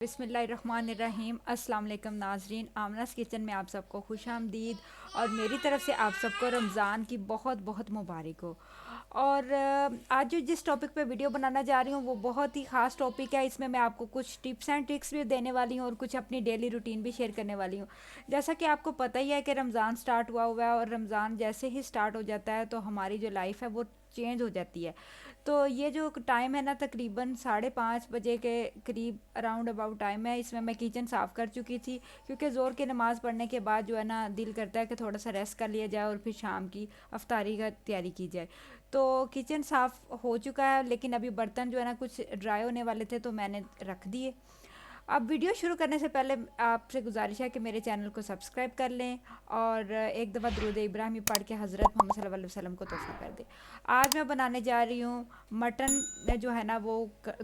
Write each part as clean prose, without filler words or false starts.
बिस्मिल्लाहिर्रहमानिर्रहीम अस्सलाम वालेकुम नाजरीन। आमनास किचन में आप सबको खुश आमदीद और मेरी तरफ से आप सबको रमज़ान की बहुत बहुत मुबारक हो। और आज जो जिस टॉपिक पे वीडियो बनाना जा रही हूँ वो बहुत ही ख़ास टॉपिक है। इसमें मैं आपको कुछ टिप्स एंड ट्रिक्स भी देने वाली हूँ और कुछ अपनी डेली रूटीन भी शेयर करने वाली हूँ। जैसा कि आपको पता ही है कि रमज़ान स्टार्ट हुआ है और रमज़ान जैसे ही स्टार्ट हो जाता है तो हमारी जो लाइफ है वो चेंज हो जाती है। तो ये जो टाइम है ना, तकरीबन 5:30 बजे के करीब अराउंड अबाउट टाइम है। इसमें मैं किचन साफ़ कर चुकी थी क्योंकि ज़ोर की नमाज़ पढ़ने के बाद जो है ना दिल करता है कि थोड़ा सा रेस्ट कर लिया जाए और फिर शाम की अफ्तारी का तैयारी की जाए। तो किचन साफ़ हो चुका है, लेकिन अभी बर्तन जो है ना कुछ ड्राई होने वाले थे तो मैंने रख दिए। अब वीडियो शुरू करने से पहले आपसे गुजारिश है कि मेरे चैनल को सब्सक्राइब कर लें और एक दफ़ा दुरूद इब्राहिमी पढ़ के हज़रत मोहम्मद सल्लल्लाहु अलैहि वसल्लम को तोहफ़ा कर दें। आज मैं बनाने जा रही हूँ मटन जो है ना वो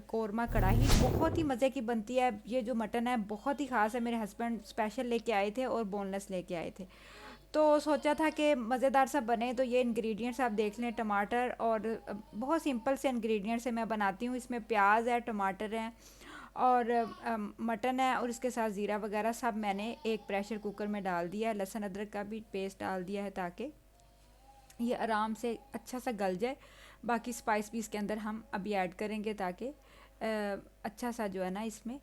कोरमा कढ़ाई। बहुत ही मज़े की बनती है। ये जो मटन है बहुत ही ख़ास है। मेरे हस्बैंड स्पेशल लेके आए थे और बोनलेस लेके आए थे, तो सोचा था कि मज़ेदार सा बने। तो ये इंग्रेडिएंट्स आप देख लें, टमाटर और बहुत सिंपल से इंग्रेडिएंट्स से मैं बनाती हूँ। इसमें प्याज है, टमाटर है और मटन है और इसके साथ ज़ीरा वगैरह सब मैंने एक प्रेशर कुकर में डाल दिया है। लहसुन अदरक का भी पेस्ट डाल दिया है ताकि ये आराम से अच्छा सा गल जाए। बाकी स्पाइस भी इसके अंदर हम अभी ऐड करेंगे ताकि अच्छा सा जो है ना इसमें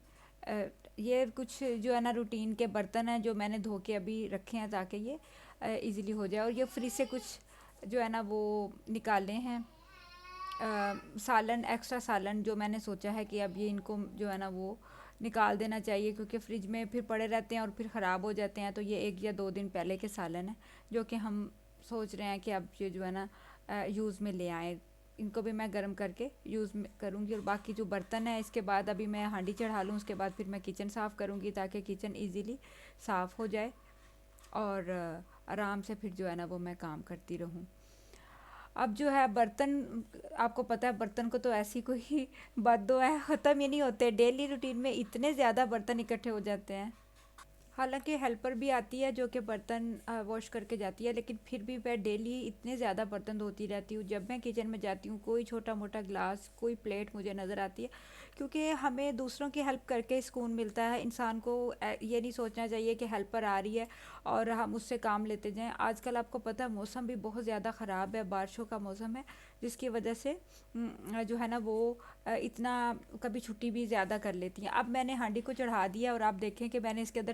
ये कुछ जो है ना रूटीन के बर्तन हैं जो मैंने धो के अभी रखे हैं ताकि ये इजीली हो जाए। और ये फ्रिज से कुछ जो है ना वो निकाले हैं सालन, एक्स्ट्रा सालन जो मैंने सोचा है कि अब ये इनको जो है ना वो निकाल देना चाहिए क्योंकि फ्रिज में फिर पड़े रहते हैं और फिर ख़राब हो जाते हैं। तो ये 1 या 2 दिन पहले के सालन है जो कि हम सोच रहे हैं कि अब ये जो है ना यूज़ में ले आएँ। इनको भी मैं गर्म करके यूज़ में करूँगी और बाकी जो बर्तन है इसके बाद अभी मैं हांडी चढ़ा लूँ, उसके बाद फिर मैं किचन साफ़ करूँगी ताकि किचन ईज़िली साफ़ हो जाए और आराम से फिर जो है ना वो मैं काम करती रहूँ। अब जो है बर्तन, आपको पता है बर्तन को तो ऐसी कोई बददुआ है, ख़त्म ही नहीं होते। डेली रूटीन में इतने ज़्यादा बर्तन इकट्ठे हो जाते हैं। हालांकि हेल्पर भी आती है जो कि बर्तन वॉश करके जाती है, लेकिन फिर भी मैं डेली इतने ज़्यादा बर्तन धोती रहती हूँ। जब मैं किचन में जाती हूँ कोई छोटा मोटा ग्लास, कोई प्लेट मुझे नज़र आती है क्योंकि हमें दूसरों की हेल्प करके सुकून मिलता है। इंसान को ये नहीं सोचना चाहिए कि हेल्पर आ रही है और हम उससे काम लेते जाएं। आजकल आपको पता है मौसम भी बहुत ज़्यादा ख़राब है, बारिशों का मौसम है जिसकी वजह से जो है ना वो इतना कभी छुट्टी भी ज़्यादा कर लेती हैं। अब मैंने हांडी को चढ़ा दिया और आप देखें कि मैंने इसके अंदर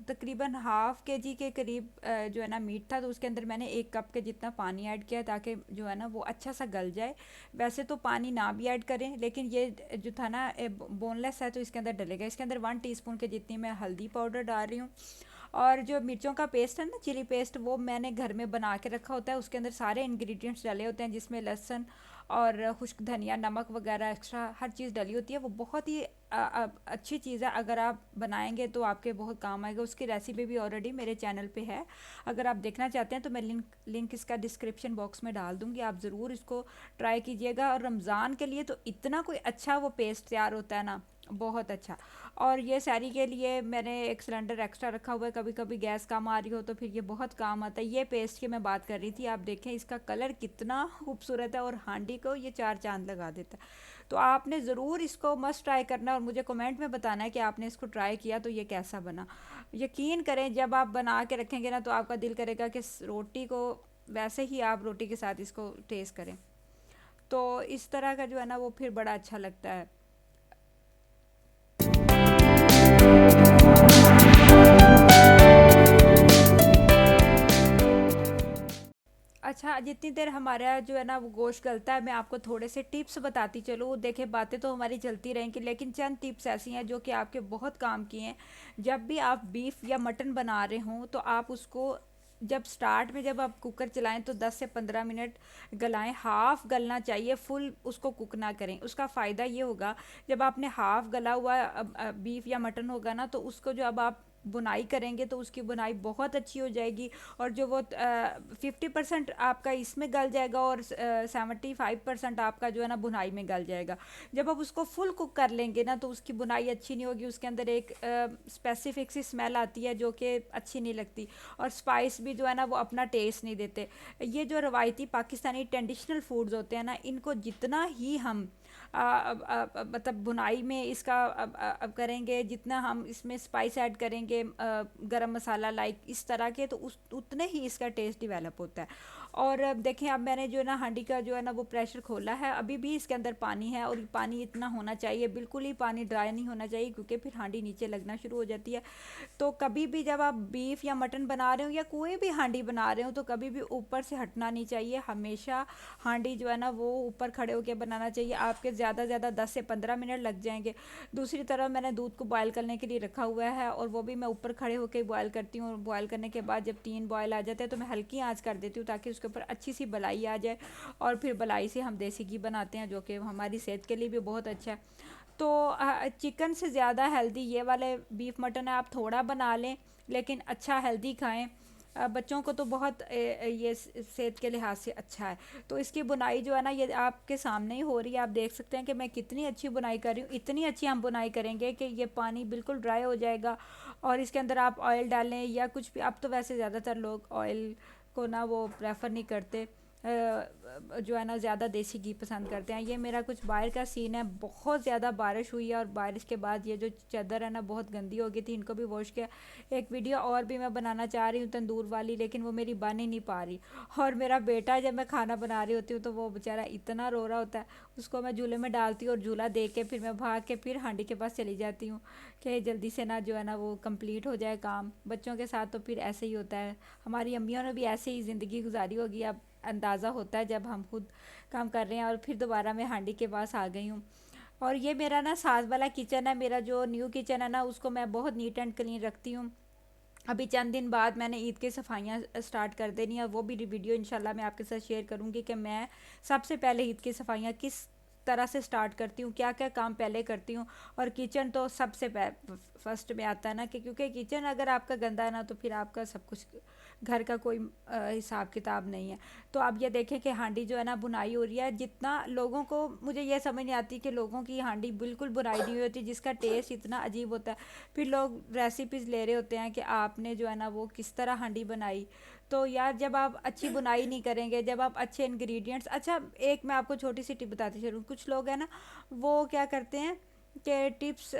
तकरीबन हाफ़ के जी के करीब जो है ना मीट था। तो उसके अंदर मैंने 1 कप के जितना पानी ऐड किया ताकि जो है ना वो अच्छा सा गल जाए। वैसे तो पानी ना भी ऐड करें, लेकिन ये जो था ना बोनलेस है तो इसके अंदर डलेगा। इसके अंदर 1 टीस्पून के जितनी मैं हल्दी पाउडर डाल रही हूँ और जो मिर्चों का पेस्ट है ना, चिली पेस्ट, वो मैंने घर में बना के रखा होता है। उसके अंदर सारे इंग्रेडिएंट्स डले होते हैं जिसमें लहसुन और खुश्क धनिया, नमक वगैरह एक्स्ट्रा हर चीज़ डली होती है। वो बहुत ही अच्छी चीज़ है। अगर आप बनाएंगे तो आपके बहुत काम आएगा। उसकी रेसिपी भी ऑलरेडी मेरे चैनल पे है, अगर आप देखना चाहते हैं तो मैं लिंक इसका डिस्क्रिप्शन बॉक्स में डाल दूँगी। आप ज़रूर इसको ट्राई कीजिएगा। और रमज़ान के लिए तो इतना कोई अच्छा वो पेस्ट तैयार होता है ना, बहुत अच्छा। और ये सैरी के लिए मैंने एक सिलेंडर एक्स्ट्रा रखा हुआ है, कभी कभी गैस कम आ रही हो तो फिर ये बहुत काम आता है। ये पेस्ट की मैं बात कर रही थी। आप देखें इसका कलर कितना खूबसूरत है और हांडी को ये 4 चांद लगा देता है। तो आपने ज़रूर इसको मस्ट ट्राई करना और मुझे कमेंट में बताना है कि आपने इसको ट्राई किया तो ये कैसा बना। यकीन करें जब आप बना के रखेंगे ना तो आपका दिल करेगा कि रोटी को वैसे ही आप रोटी के साथ इसको टेस्ट करें। तो इस तरह का जो है ना वो फिर बड़ा अच्छा लगता है। अच्छा, जितनी देर हमारा जो है ना वो गोश्त गलता है मैं आपको थोड़े से टिप्स बताती चलूँ। देखिए बातें तो हमारी चलती रहेंगी लेकिन चंद टिप्स ऐसी हैं जो कि आपके बहुत काम की हैं। जब भी आप बीफ या मटन बना रहे हों तो आप उसको जब स्टार्ट में जब आप कुकर चलाएं तो 10 से 15 मिनट गलाएं। हाफ़ गलना चाहिए, फुल उसको कुक ना करें। उसका फ़ायदा ये होगा, जब आपने हाफ़ गला हुआ बीफ या मटन होगा ना तो उसको जो अब आप बुनाई करेंगे तो उसकी बुनाई बहुत अच्छी हो जाएगी और जो वो 50% आपका इसमें गल जाएगा और 75% आपका जो है ना बुनाई में गल जाएगा। जब आप उसको फुल कुक कर लेंगे ना तो उसकी बुनाई अच्छी नहीं होगी, उसके अंदर एक स्पेसिफिक सी स्मेल आती है जो कि अच्छी नहीं लगती और स्पाइस भी जो है ना वो अपना टेस्ट नहीं देते। ये जो रवायती पाकिस्तानी ट्रेडिशनल फूड्स होते हैं ना, इनको जितना ही हम मतलब बुनाई में इसका अब करेंगे, जितना हम इसमें स्पाइस ऐड करेंगे, गरम मसाला लाइक इस तरह के, तो उस उतने ही इसका टेस्ट डिवेलप होता है। और अब देखें, अब मैंने जो है ना हांडी का जो है ना वो प्रेशर खोला है, अभी भी इसके अंदर पानी है, और पानी इतना होना चाहिए, बिल्कुल ही पानी ड्राई नहीं होना चाहिए, क्योंकि फिर हांडी नीचे लगना शुरू हो जाती है। तो कभी भी जब आप बीफ या मटन बना रहे हो या कोई भी हांडी बना रहे हो, तो कभी भी ऊपर से हटना नहीं चाहिए, हमेशा हांडी जो है ना वो ऊपर खड़े होकर बनाना चाहिए। आपके ज़्यादा से ज़्यादा 10 से 15 मिनट लग जाएंगे। दूसरी तरफ मैंने दूध को बॉयल करने के लिए रखा हुआ है, और वो भी मैं ऊपर खड़े होकर बॉयल करती हूँ। बॉयल करने के बाद जब 3 बॉयल आ जाते हैं तो मैं हल्की आंच कर देती हूँ, ताकि उसके ऊपर अच्छी सी बलाई आ जाए। और फिर बलाई से हम देसी घी बनाते हैं, जो कि हमारी सेहत के लिए भी बहुत अच्छा है। तो चिकन से ज़्यादा हेल्दी ये वाले बीफ मटन है, आप थोड़ा बना लें लेकिन अच्छा हेल्दी खाएं। बच्चों को तो बहुत ये सेहत के लिहाज से अच्छा है। तो इसकी बुनाई जो है ना, ये आपके सामने ही हो रही है, आप देख सकते हैं कि मैं कितनी अच्छी बुनाई कर रही हूँ। इतनी अच्छी हम बुनाई करेंगे कि ये पानी बिल्कुल ड्राई हो जाएगा, और इसके अंदर आप ऑयल डालें या कुछ भी। अब तो वैसे ज़्यादातर लोग ऑयल को ना वो प्रेफर नहीं करते, जो है ना ज़्यादा देसी घी पसंद करते हैं। ये मेरा कुछ बाहर का सीन है, बहुत ज़्यादा बारिश हुई है, और बारिश के बाद ये जो चादर है ना बहुत गंदी हो गई थी, इनको भी वॉश किया। एक वीडियो और भी मैं बनाना चाह रही हूँ तंदूर वाली, लेकिन वो मेरी बन ही नहीं पा रही। और मेरा बेटा जब मैं खाना बना रही होती हूँ तो वो बेचारा इतना रो रहा होता है, उसको मैं झूले में डालती हूँ, और झूला दे के फिर मैं भाग के फिर हांडी के पास चली जाती हूँ कि जल्दी से ना जो है ना वो कंप्लीट हो जाए काम। बच्चों के साथ तो फिर ऐसे ही होता है, हमारी अम्मियों ने भी ऐसे ही ज़िंदगी गुजारी होगी। अब अंदाज़ा होता है जब हम खुद काम कर रहे हैं। और फिर दोबारा मैं हांडी के पास आ गई हूँ। और ये मेरा ना सास वाला किचन है, मेरा जो न्यू किचन है ना उसको मैं बहुत नीट एंड क्लीन रखती हूँ। अभी चंद दिन बाद मैंने ईद की सफाइयाँ स्टार्ट कर देनी है, और वो भी वीडियो इंशाल्लाह मैं आपके साथ शेयर करूँगी कि मैं सबसे पहले ईद की सफाइयाँ किस तरह से स्टार्ट करती हूँ, क्या क्या काम पहले करती हूँ। और किचन तो सबसे फर्स्ट में आता है ना, कि क्योंकि किचन अगर आपका गंदा है ना, तो फिर आपका सब कुछ घर का कोई हिसाब किताब नहीं है। तो आप ये देखें कि हांडी जो है ना बुनाई हो रही है, जितना लोगों को, मुझे ये समझ नहीं आती कि लोगों की हांडी बिल्कुल बुनाई नहीं होती, जिसका टेस्ट इतना अजीब होता है। फिर लोग रेसिपीज़ ले रहे होते हैं कि आपने जो है ना वो किस तरह हांडी बनाई। तो यार, जब आप अच्छी बुनाई नहीं करेंगे, जब आप अच्छे इंग्रेडिएंट्स, अच्छा एक मैं आपको छोटी सी टिप बताती चलूँ। कुछ लोग हैं ना, वो क्या करते हैं कि टिप्स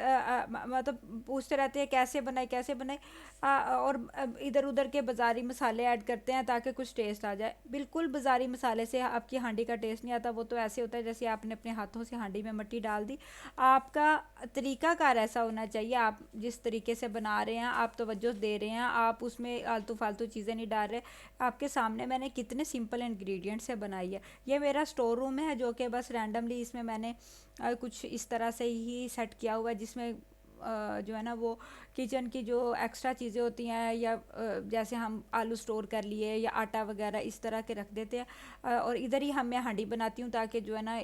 मतलब पूछते रहते हैं कैसे बनाए कैसे बनाए, और इधर उधर के बाज़ारी मसाले ऐड करते हैं ताकि कुछ टेस्ट आ जाए। बिल्कुल बाज़ारी मसाले से आपकी हांडी का टेस्ट नहीं आता। वो तो ऐसे होता है जैसे आपने अपने हाथों से हांडी में मिट्टी डाल दी। आपका तरीक़ाकार ऐसा होना चाहिए, आप जिस तरीके से बना रहे हैं, आप तवज्जो दे रहे हैं, आप उसमें आलतू फालतू चीज़ें नहीं डाल रहे। आपके सामने मैंने कितने सिंपल इंग्रेडिएंट से बनाई है। ये मेरा स्टोर रूम है, जो कि बस रैंडमली इसमें मैंने कुछ इस तरह से ही सेट किया हुआ है, जिसमें जो है ना वो किचन की जो एक्स्ट्रा चीज़ें होती हैं, या जैसे हम आलू स्टोर कर लिए या आटा वगैरह इस तरह के रख देते हैं। और इधर ही मैं हांडी बनाती हूँ, ताकि जो है ना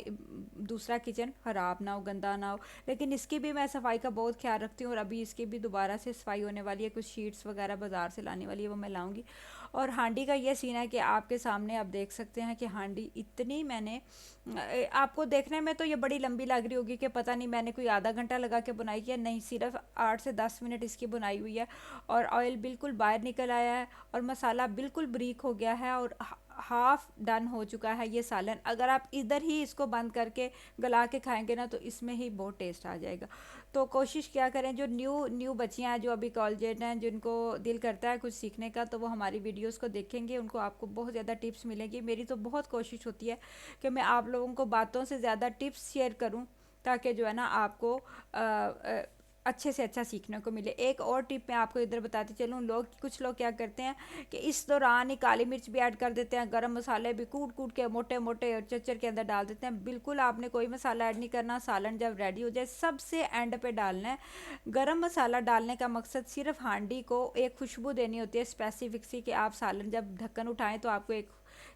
दूसरा किचन ख़राब ना हो, गंदा ना हो। लेकिन इसकी भी मैं सफाई का बहुत ख्याल रखती हूँ, और अभी इसकी भी दोबारा से सफाई होने वाली है, कुछ शीट्स वगैरह बाज़ार से लाने वाली है, वो मैं लाऊंगी। और हांडी का ये सीन है कि आपके सामने आप देख सकते हैं कि हांडी इतनी मैंने, आपको देखने में तो ये बड़ी लंबी लग रही होगी कि पता नहीं मैंने कोई आधा घंटा लगा के बुनाई किया, नहीं, सिर्फ 8 से 10 मिनट इसकी बुनाई हुई है। और ऑयल बिल्कुल बाहर निकल आया है, और मसाला बिल्कुल ब्रीक हो गया है, और हाफ डन हो चुका है ये सालन। अगर आप इधर ही इसको बंद करके गला के खाएंगे ना, तो इसमें ही बहुत टेस्ट आ जाएगा। तो कोशिश क्या करें, जो न्यू न्यू बच्चियां हैं, जो अभी कॉलेज हैं, जिनको दिल करता है कुछ सीखने का, तो वो हमारी वीडियोस को देखेंगे, उनको आपको बहुत ज़्यादा टिप्स मिलेंगी। मेरी तो बहुत कोशिश होती है कि मैं आप लोगों को बातों से ज़्यादा टिप्स शेयर करूं, ताकि जो है ना आपको अच्छे से अच्छा सीखने को मिले। एक और टिप मैं आपको इधर बताती चलूँ। कुछ लोग क्या करते हैं कि इस दौरान ही काली मिर्च भी ऐड कर देते हैं, गरम मसाले भी कूट कूट के मोटे मोटे और चच्चर के अंदर डाल देते हैं। बिल्कुल आपने कोई मसाला ऐड नहीं करना, सालन जब रेडी हो जाए सबसे एंड पे डालना है। गरम मसाला डालने का मकसद सिर्फ हांडी को एक खुशबू देनी होती है स्पेसिफिक सी, कि आप सालन जब ढक्कन उठाएं तो आपको एक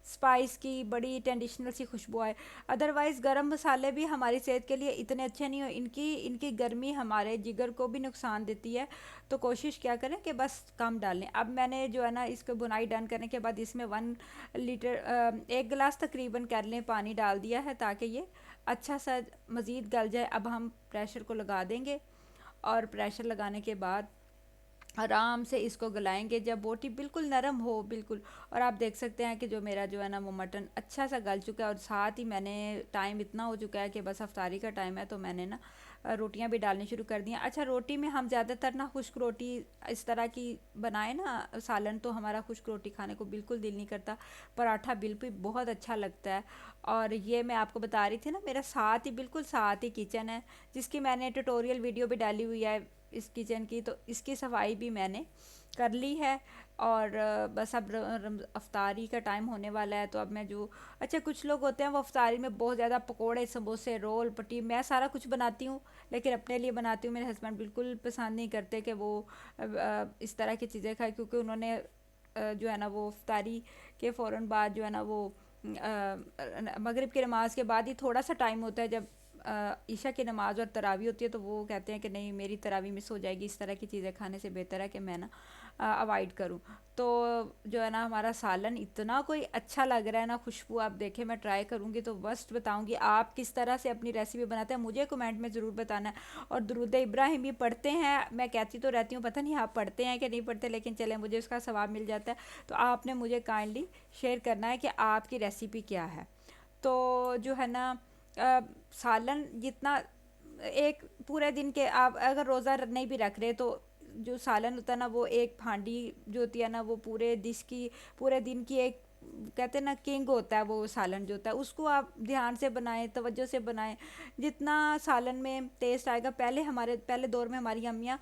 स्पाइस की बड़ी ट्रेडिशनल सी खुशबू आए। अदरवाइज़ गरम मसाले भी हमारी सेहत के लिए इतने अच्छे नहीं हो, इनकी इनकी गर्मी हमारे जिगर को भी नुकसान देती है। तो कोशिश क्या करें कि बस कम डालें। अब मैंने जो है ना इसको बुनाई डन करने के बाद इसमें 1 लीटर 1 गिलास तकरीबन कर लें पानी डाल दिया है, ताकि ये अच्छा सा मज़ीद गल जाए। अब हम प्रेशर को लगा देंगे, और प्रेशर लगाने के बाद आराम से इसको गलाएंगे जब बोटी बिल्कुल नरम हो बिल्कुल। और आप देख सकते हैं कि जो मेरा जो है ना वो मटन अच्छा सा गल चुका है, और साथ ही मैंने टाइम इतना हो चुका है कि बस अफ्तारी का टाइम है, तो मैंने ना रोटियां भी डालनी शुरू कर दी हैं। अच्छा, रोटी में हम ज़्यादातर ना खुश्क रोटी इस तरह की बनाए ना, सालन, तो हमारा खुश्क रोटी खाने को बिल्कुल दिल नहीं करता, पराठा बिल्कुल बहुत अच्छा लगता है। और ये मैं आपको बता रही थी ना, मेरा साथ ही बिल्कुल साथ ही किचन है, जिसकी मैंने ट्यूटोरियल वीडियो भी डाली हुई है इस किचन की, तो इसकी सफाई भी मैंने कर ली है। और बस अब अफ्तारी का टाइम होने वाला है, तो अब मैं जो, अच्छा कुछ लोग होते हैं वो अफ्तारी में बहुत ज़्यादा पकोड़े, समोसे, रोल, पटी, मैं सारा कुछ बनाती हूँ, लेकिन अपने लिए बनाती हूँ। मेरे हस्बैंड बिल्कुल पसंद नहीं करते कि वो इस तरह की चीज़ें खाए, क्योंकि उन्होंने जो है ना वो अफ्तारी के फ़ौरन बाद जो है ना वो मगरिब की नमाज के बाद ही थोड़ा सा टाइम होता है, जब ईशा की नमाज़ और तरावी होती है, तो वो कहते हैं कि नहीं, मेरी तरावी मिस हो जाएगी, इस तरह की चीज़ें खाने से बेहतर है कि मैं ना अवॉइड करूं। तो जो है ना हमारा सालन इतना कोई अच्छा लग रहा है ना, खुशबू आप देखें, मैं ट्राई करूंगी तो बस बताऊंगी। आप किस तरह से अपनी रेसिपी बनाते हैं मुझे कमेंट में ज़रूर बताना है। और दुरूद इब्राहिम भी पढ़ते हैं, मैं कहती तो रहती हूँ, पता नहीं आप पढ़ते हैं कि नहीं पढ़ते, लेकिन चले मुझे उसका सवाब मिल जाता है। तो आपने मुझे काइंडली शेयर करना है कि आपकी रेसिपी क्या है। तो जो है ना सालन जितना, एक पूरे दिन के आप अगर रोज़ा नहीं भी रख रहे, तो जो सालन होता है ना, वो एक हांडी जो होती है ना, वो पूरे डिश की, पूरे दिन की एक, कहते हैं ना किंग होता है वो सालन जो होता है, उसको आप ध्यान से बनाएं, तवज्जो से बनाएं, जितना सालन में टेस्ट आएगा। पहले दौर में हमारी अम्मियाँ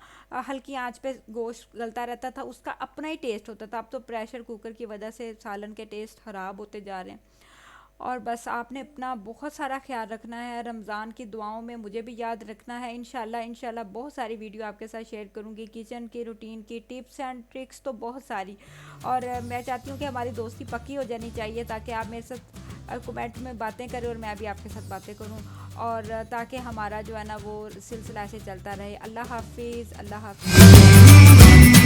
हल्की आंच पे गोश्त गलता रहता था, उसका अपना ही टेस्ट होता था। अब तो प्रेशर कुकर की वजह से सालन के टेस्ट ख़राब होते जा रहे हैं। और बस आपने अपना बहुत सारा ख्याल रखना है, रमज़ान की दुआओं में मुझे भी याद रखना है। इंशाल्लाह इंशाल्लाह बहुत सारी वीडियो आपके साथ शेयर करूँगी, किचन की रूटीन की टिप्स एंड ट्रिक्स तो बहुत सारी। और मैं चाहती हूँ कि हमारी दोस्ती पक्की हो जानी चाहिए, ताकि आप मेरे साथ कमेंट में बातें करें और मैं भी आपके साथ बातें करूँ, और ताकि हमारा जो है ना वो सिलसिला ऐसे चलता रहे। अल्लाह हाफिज़, अल्लाह हाफिज़।